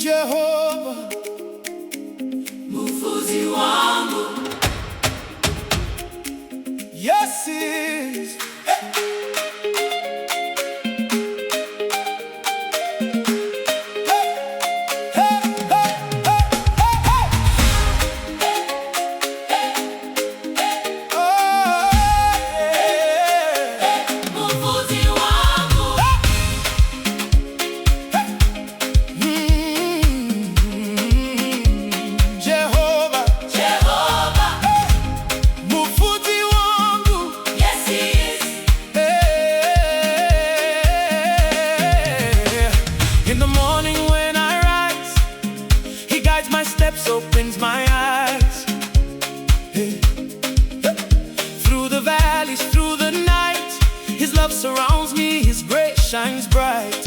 Jehova, Mwokozi wangu. yes is. My steps, opens my eyes. Hey. Through the valleys, through the night, His love surrounds me, His grace shines bright.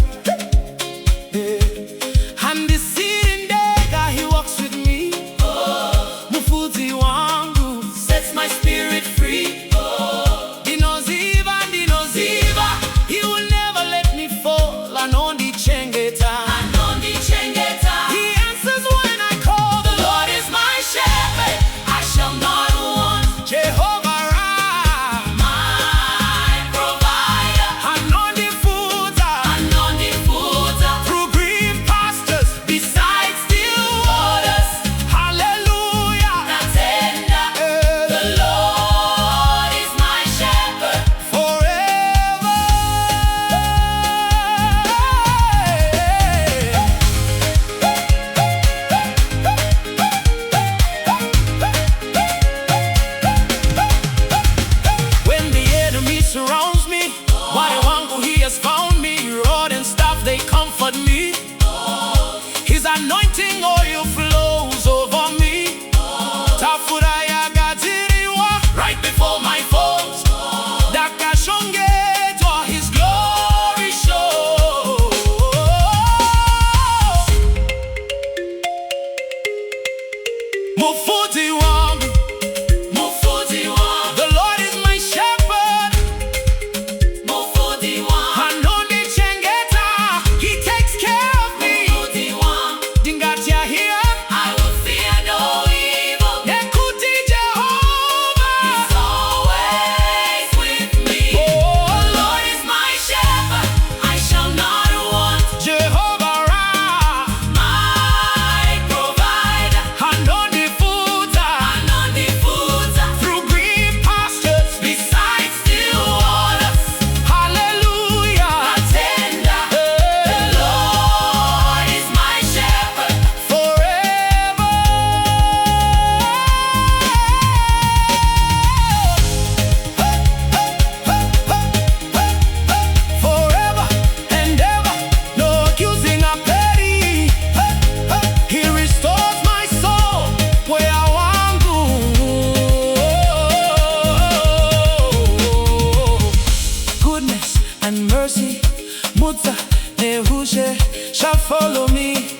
Hey. And this seeing day, He walks with me. Mwokozi wangu Sets my spirit free. Dinoziva, He will never let me fall. Anondi chengeta. Surrounds me, why wangu He has found me. Rod and staff, they comfort me. His anointing oil flows over me. Tafuraya gatiriwa right before my foes. Dakashongetwa, His glory shows. Mwokozi wangu, and mercy, Muta Nehushe shall follow me.